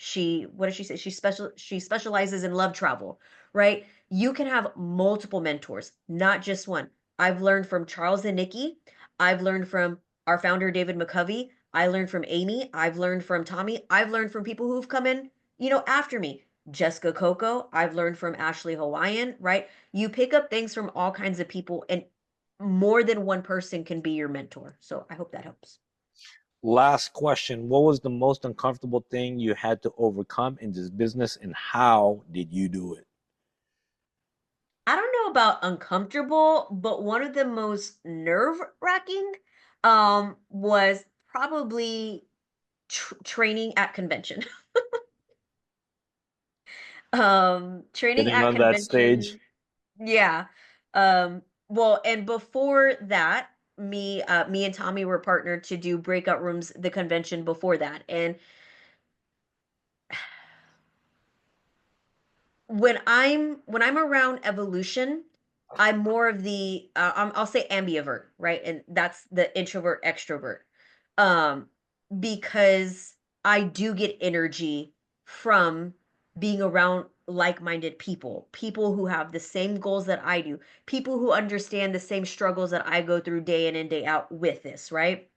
What does she say? She specializes in love travel, right? You can have multiple mentors, not just one. I've learned from Charles and Nikki. I've learned from our founder David McCovey. I learned from Amy. I've learned from Tommy. I've learned from people who've come in, after me. Jessica Coco. I've learned from Ashley Hawaiian, right? You pick up things from all kinds of people, and more than one person can be your mentor. So I hope that helps. Last question. What was the most uncomfortable thing you had to overcome in this business and how did you do it? I don't know about uncomfortable, but one of the most nerve-wracking was probably training at convention. Training Getting at on that stage? convention. Yeah. Well, and before that, me and Tommy were partnered to do breakout rooms, the convention before that. And when I'm around evolution, I'm more of the I'll say ambivert, right? And that's the introvert extrovert. Um, because I do get energy from being around like-minded people, people who have the same goals that I do, people who understand the same struggles that I go through day in and day out with this, right?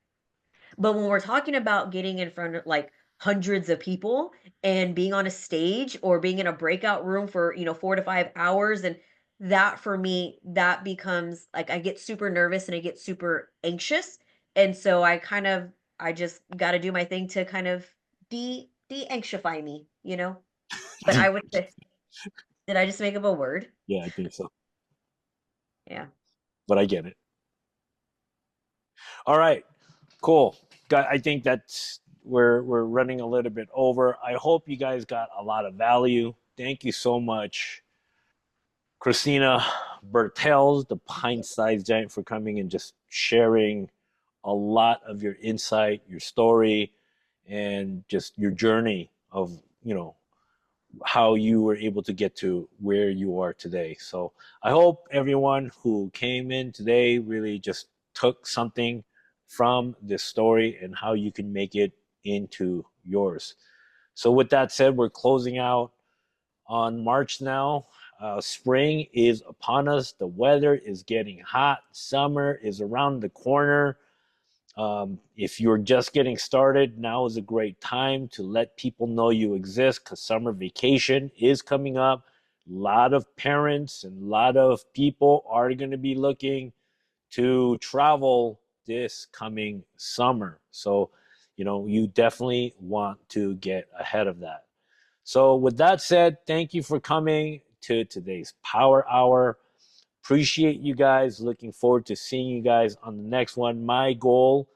But when we're talking about getting in front of like hundreds of people and being on a stage or being in a breakout room for, 4 to 5 hours, and that for me, that becomes like I get super nervous and I get super anxious. And so I just got to do my thing to kind of de-anxify me. But I would say, did I just make up a word? Yeah, I think so. Yeah. But I get it. All right. Cool. I think that's we're running a little bit over. I hope you guys got a lot of value. Thank you so much, Kristina Bertels, the pint-sized giant, for coming and just sharing a lot of your insight, your story, and just your journey of how you were able to get to where you are today. So I hope everyone who came in today really just took something from this story and how you can make it into yours. So with that said, we're closing out on March now. Spring is upon us. The weather is getting hot. Summer is around the corner. If you're just getting started, now is a great time to let people know you exist because summer vacation is coming up. A lot of parents and a lot of people are going to be looking to travel this coming summer. So, you definitely want to get ahead of that. So, with that said, thank you for coming to today's Power Hour. Appreciate you guys. Looking forward to seeing you guys on the next one. My goal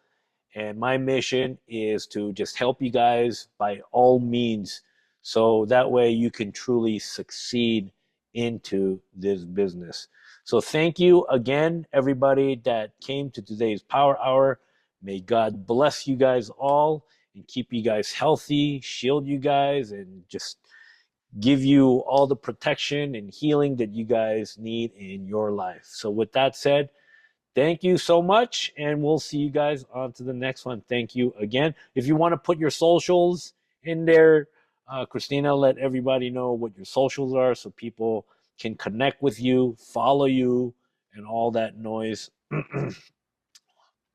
and my mission is to just help you guys by all means so that way you can truly succeed into this business. So thank you again, everybody that came to today's Power Hour. May God bless you guys all and keep you guys healthy, shield you guys, and just give you all the protection and healing that you guys need in your life. So with that said, thank you so much, and we'll see you guys on to the next one. Thank you again. If you want to put your socials in there, Kristina, let everybody know what your socials are so people can connect with you, follow you, and all that noise.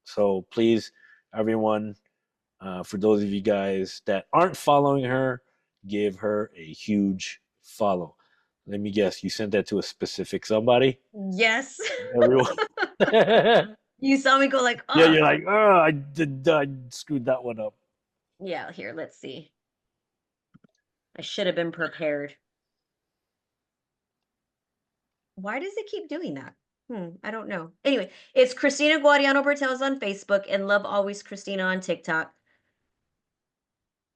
So please, everyone, for those of you guys that aren't following her, give her a huge follow. Let me guess, you sent that to a specific somebody? Yes. Everyone. Yeah, You saw me go like, oh, you're like, oh, I screwed that one up. yeah, here, let's see. I should have been prepared. Why does it keep doing that? I don't know. Anyway, it's Christina Guadiano Bertels on Facebook and Love Always Christina on TikTok.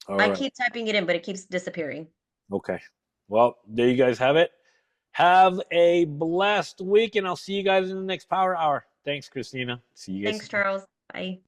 All I right. keep typing it in, but it keeps disappearing. Okay. Well, there you guys have it. Have a blessed week, and I'll see you guys in the next Power Hour. Thanks, Christina. See you guys Thanks, soon. Charles. Bye.